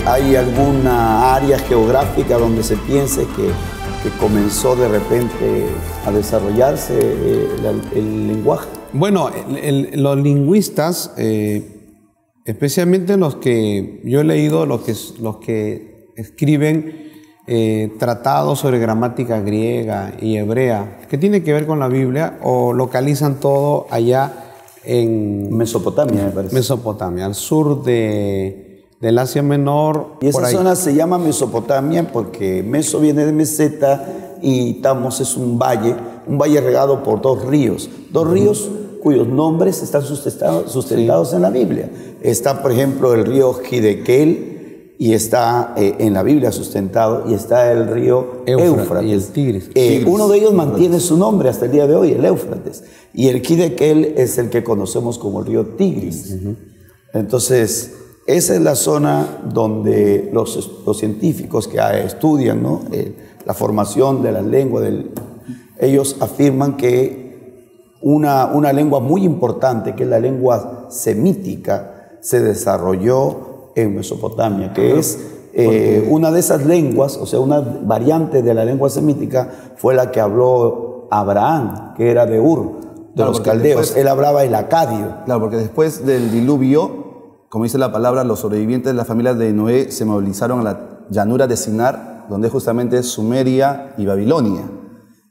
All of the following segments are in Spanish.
¿Hay alguna área geográfica donde se piense que comenzó de repente a desarrollarse el lenguaje? Bueno, los lingüistas, especialmente los que yo he leído, los que escriben tratados sobre gramática griega y hebrea, que tiene que ver con la Biblia, o localizan todo allá en Mesopotamia, me parece. Mesopotamia, al sur del Asia Menor. Y esa zona se llama Mesopotamia porque meso viene de meseta y Tamos es un valle regado por dos ríos cuyos nombres están sustentados en la Biblia. Está, por ejemplo, el río Hiddekel, y está en la Biblia sustentado, y está el río Éufrates. Y el Tigris. Uno de ellos mantiene su nombre hasta el día de hoy, el Éufrates. Y el Hiddekel es el que conocemos como el río Tigris. Entonces, esa es la zona donde los científicos que estudian, ¿no?, la formación de la lengua, ellos afirman que una lengua muy importante, que es la lengua semítica, se desarrolló en Mesopotamia, que es una de esas lenguas, o sea, una variante de la lengua semítica, fue la que habló Abraham, que era de Ur, de los caldeos. Él hablaba el acadio. Claro, porque después del diluvio, como dice la palabra, los sobrevivientes de la familia de Noé se movilizaron a la llanura de Sinar, donde justamente es Sumeria y Babilonia.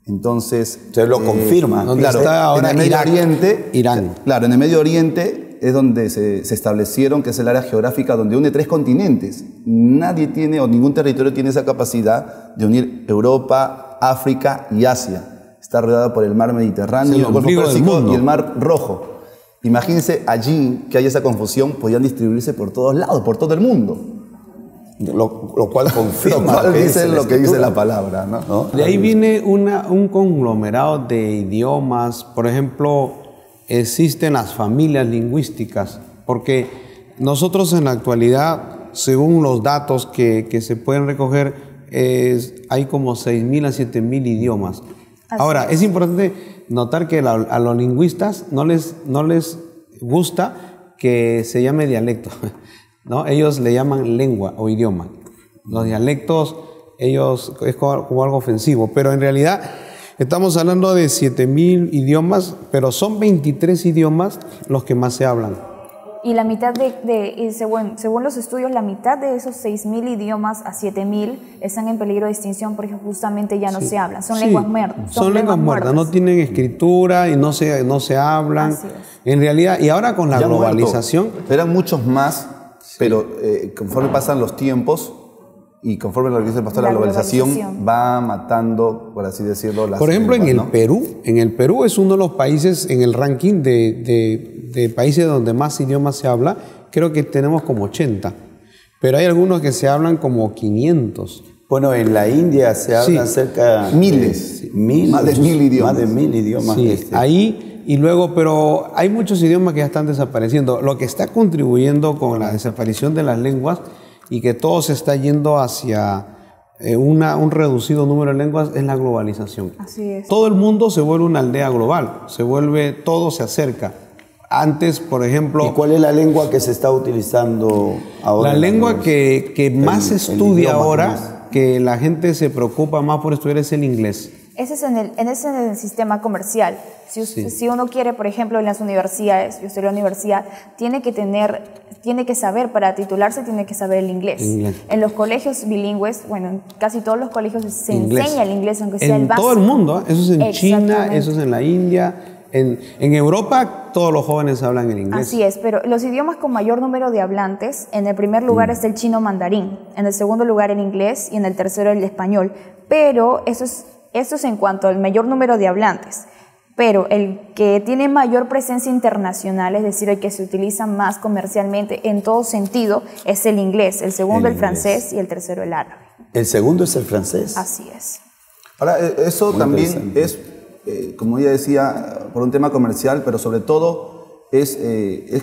Entonces, se lo confirma. Donde claro, está ahora en el Medio Oriente, Irán. Claro, en el Medio Oriente es donde se establecieron, que es el área geográfica donde une 3 continentes. Nadie tiene, o ningún territorio tiene esa capacidad de unir Europa, África y Asia. Está rodeada por el mar Mediterráneo, el Golfo Pérsico y el mar Rojo. Imagínense allí que hay esa confusión, podían distribuirse por todos lados, por todo el mundo. Lo cual confirma lo cual dice lo que dice la palabra, ¿no? De ahí viene un conglomerado de idiomas. Por ejemplo, existen las familias lingüísticas, porque nosotros en la actualidad, según los datos que se pueden recoger, hay como 6.000 a 7.000 idiomas. Ahora, es importante notar que a los lingüistas no les gusta que se llame dialecto, ¿no? Ellos le llaman lengua o idioma. Los dialectos, ellos es como algo ofensivo, pero en realidad estamos hablando de 7.000 idiomas, pero son 23 idiomas los que más se hablan. Y la mitad según los estudios, la mitad de esos 6.000 idiomas a 7.000 están en peligro de extinción porque justamente ya no se hablan, son lenguas muertas. Son lenguas muertas, no tienen escritura y no se hablan. Así es. En realidad, y ahora con la globalización... Eran muchos más, pero conforme pasan los tiempos y conforme lo que dice el pastor, la globalización va matando, por así decirlo, las Por ejemplo, lenguas, en el Perú es uno de los países en el ranking de países donde más idiomas se habla. Creo que tenemos como 80, pero hay algunos que se hablan como 500. Bueno, en la India se hablan cerca miles, más de 1.000 idiomas. Más de 1.000 idiomas. Sí, ahí. Y luego, pero hay muchos idiomas que ya están desapareciendo. Lo que está contribuyendo con la desaparición de las lenguas y que todo se está yendo hacia un reducido número de lenguas es la globalización. Así es. Todo el mundo se vuelve una aldea global, todo se acerca. Antes, por ejemplo... ¿Y cuál es la lengua que se está utilizando ahora? La lengua que más se estudia ahora, que la gente se preocupa más por estudiar, es el inglés. Ese es en el sistema comercial. Si uno quiere, por ejemplo, en las universidades, yo estoy en la universidad, tiene que saber, para titularse, tiene que saber el inglés. En los colegios bilingües, bueno, en casi todos los colegios se enseña el inglés, aunque sea el básico. En todo el mundo, eso es en China, eso es en la India, en Europa todos los jóvenes hablan el inglés. Así es, pero los idiomas con mayor número de hablantes, en el primer lugar está el chino mandarín, en el segundo lugar el inglés y en el tercero el español. Pero eso es en cuanto al mayor número de hablantes. Pero el que tiene mayor presencia internacional, es decir, el que se utiliza más comercialmente en todo sentido, es el inglés. El segundo el francés y el tercero el árabe. ¿El segundo es el francés? Así es. Ahora, eso muy también es, como ya decía, por un tema comercial, pero sobre todo es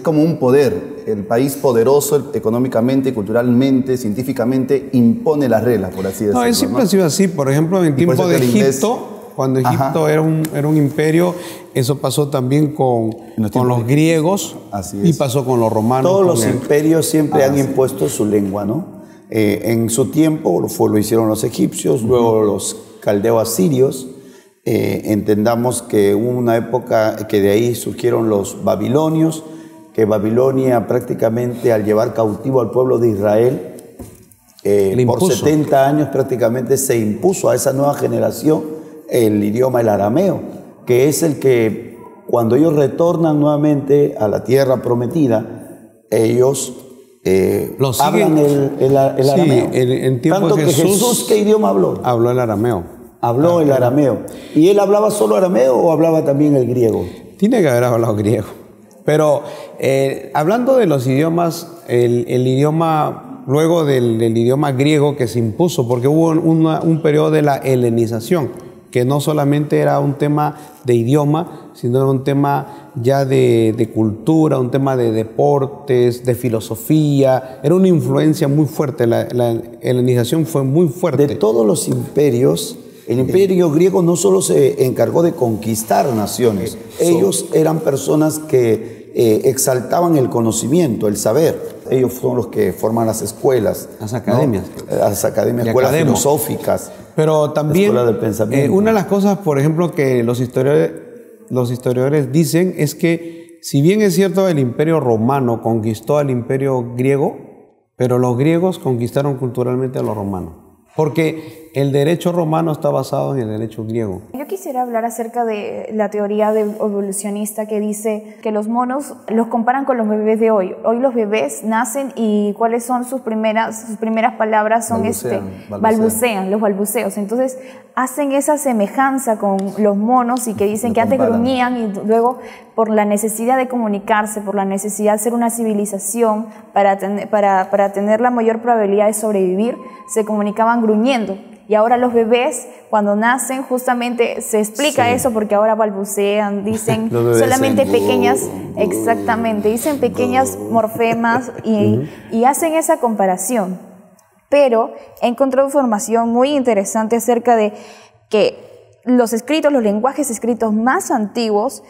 como un poder. El país poderoso económicamente, culturalmente, científicamente, impone las reglas, por así decirlo. No, siempre ha sido así. Por ejemplo, en tiempo de Egipto... Cuando Egipto era un imperio, eso pasó también con los griegos y pasó con los romanos. Todos los imperios siempre han impuesto su lengua, ¿no? En su tiempo lo hicieron los egipcios, luego los caldeos asirios. Entendamos que hubo una época que de ahí surgieron los babilonios, que Babilonia prácticamente al llevar cautivo al pueblo de Israel, por 70 años prácticamente se impuso a esa nueva generación el idioma, el arameo, que es el que cuando ellos retornan nuevamente a la tierra prometida, ellos hablan el arameo. En tiempo Tanto de que Jesús, ¿qué idioma habló? Habló el arameo. Habló el arameo. ¿Y él hablaba solo arameo o hablaba también el griego? Tiene que haber hablado griego. Pero hablando de los idiomas, el idioma, luego del idioma griego que se impuso, porque hubo un periodo de la helenización, que no solamente era un tema de idioma, sino era un tema ya de cultura, un tema de deportes, de filosofía. Era una influencia muy fuerte, la helenización fue muy fuerte. De todos los imperios, el imperio griego no solo se encargó de conquistar naciones, ellos eran personas que exaltaban el conocimiento, el saber. Ellos son los que forman las escuelas. Las academias. ¿No? Las academias, escuelas filosóficas. Pero también, escuela del pensamiento. Una de las cosas, por ejemplo, que los historiadores dicen es que, si bien es cierto, el imperio romano conquistó al imperio griego, pero los griegos conquistaron culturalmente a los romanos. Porque el derecho romano está basado en el derecho griego. Yo quisiera hablar acerca de la teoría evolucionista que dice que los monos los comparan con los bebés de hoy. Hoy los bebés nacen y ¿cuáles son sus primeras palabras? Son balbucean, los balbuceos. Entonces hacen esa semejanza con los monos y que dicen que antes gruñían y luego por la necesidad de comunicarse, por la necesidad de ser una civilización para tener la mayor probabilidad de sobrevivir, se comunicaban gruñendo. Y ahora los bebés, cuando nacen, justamente se explica eso porque ahora balbucean, dicen solamente pequeñas, exactamente, dicen pequeñas morfemas y hacen esa comparación. Pero he encontrado información muy interesante acerca de que los lenguajes escritos más antiguos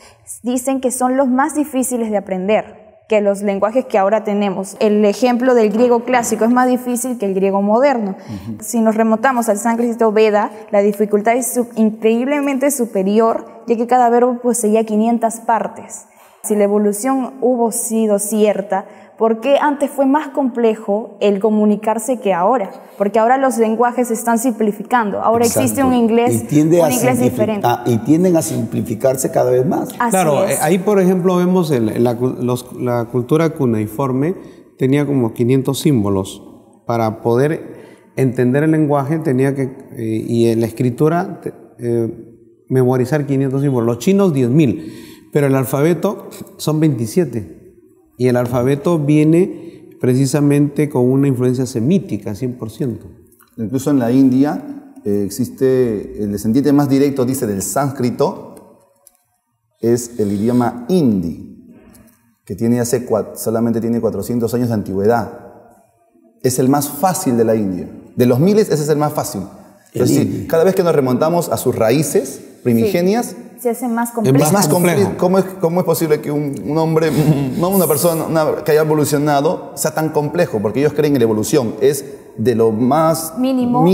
dicen que son los más difíciles de aprender que los lenguajes que ahora tenemos. El ejemplo del griego clásico es más difícil que el griego moderno. Si nos remontamos al sánscrito Veda, la dificultad es increíblemente superior, ya que cada verbo poseía 500 partes. Si la evolución hubo sido cierta, ¿por qué antes fue más complejo el comunicarse que ahora? Porque ahora los lenguajes se están simplificando. Ahora existe un inglés diferente. Y tienden a simplificarse cada vez más. Claro, ahí por ejemplo vemos la cultura cuneiforme tenía como 500 símbolos. Para poder entender el lenguaje tenía que, y en la escritura, memorizar 500 símbolos. Los chinos 10.000, pero el alfabeto son 27. Y el alfabeto viene precisamente con una influencia semítica, 100%. Incluso en la India existe, el descendiente más directo, dice, del sánscrito, es el idioma hindi, que solamente tiene 400 años de antigüedad. Es el más fácil de la India. De los miles, ese es el más fácil. Entonces, cada vez que nos remontamos a sus raíces primigenias, se hace más complejo. Es más complejo. ¿Cómo es posible que un hombre, no una persona que haya evolucionado, sea tan complejo? Porque ellos creen en la evolución. Es de lo más mínimo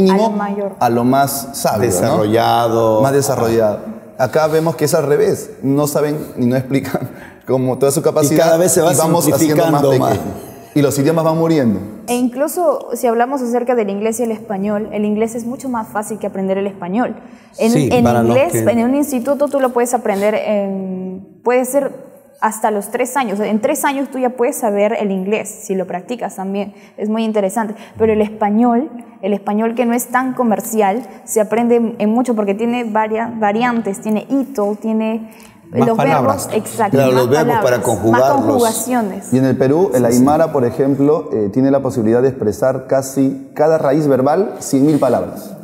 a lo más sabio, desarrollado. ¿no? Más desarrollado. Acá vemos que es al revés. No saben ni no explican como toda su capacidad. Y cada vez se va simplificando más. Y los idiomas van muriendo. E incluso si hablamos acerca del inglés y el español, el inglés es mucho más fácil que aprender el español. En inglés, en un instituto tú lo puedes aprender, puede ser hasta los 3 años. En 3 años tú ya puedes saber el inglés, si lo practicas también. Es muy interesante. Pero el español que no es tan comercial, se aprende en mucho porque tiene variantes, tiene hito, tiene... Más los palabras. Verbos, exacto. Claro, los verbos para conjugarlos. Más conjugaciones. Y en el Perú, el aymara, por ejemplo, tiene la posibilidad de expresar cada raíz verbal 100.000 palabras.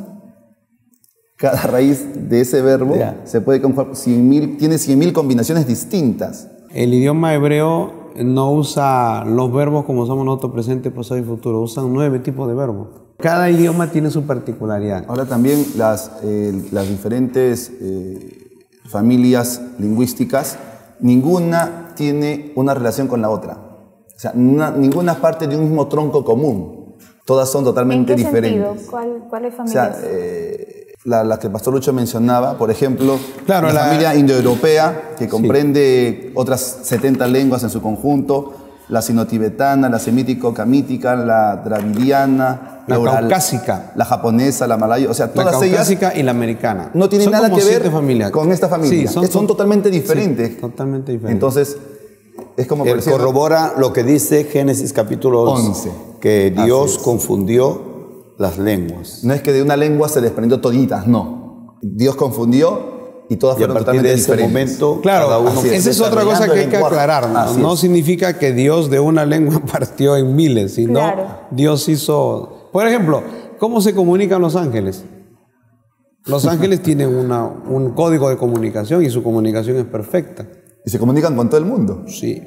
Cada raíz de ese verbo se puede conjugar, tiene 100.000 combinaciones distintas. El idioma hebreo no usa los verbos como usamos nosotros, presente, pasado y futuro. Usan 9 tipos de verbos. Cada idioma tiene su particularidad. Ahora también las diferentes familias lingüísticas, ninguna tiene una relación con la otra. O sea, ninguna parte de un mismo tronco común. Todas son ¿En totalmente qué diferentes. sentido? ¿Cuáles O sea, familias? la que el pastor Lucho mencionaba, por ejemplo, Claro, la familia indoeuropea, que comprende otras 70 lenguas en su conjunto, la sino-tibetana, la semítico-camítica, la dravidiana, La caucásica. la japonesa, la malaya, o sea, La todas ellas caucásica y la americana. no tienen Son nada como que ver 7 familias. con esta familia. Sí, son totalmente diferentes. Sí, totalmente diferentes. Entonces, es como Él parecía- corrobora lo que dice Génesis capítulo 11, 11. que Dios Así es. confundió las lenguas. no es que de una lengua se desprendió toditas, no. Dios confundió y todas Y a fueron partir totalmente de ese diferentes. momento, Claro, cada uno fue esa es otra cosa desarrollando que el hay que lenguaje. aclarar. ¿No? Así No es. significa que Dios de una lengua partió en miles, sino Claro. Dios hizo... Por ejemplo, ¿cómo se comunican los ángeles? Los ángeles tienen un código de comunicación y su comunicación es perfecta. Y se comunican con todo el mundo. Sí.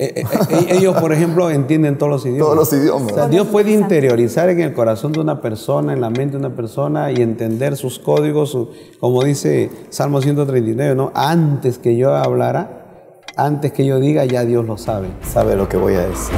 Ellos, por ejemplo, entienden todos los idiomas. Todos los idiomas. O sea, Dios puede interiorizar en el corazón de una persona, en la mente de una persona y entender sus códigos, como dice Salmo 139, ¿no? Antes que yo hablara, antes que yo diga, ya Dios lo sabe. Sabe lo que voy a decir.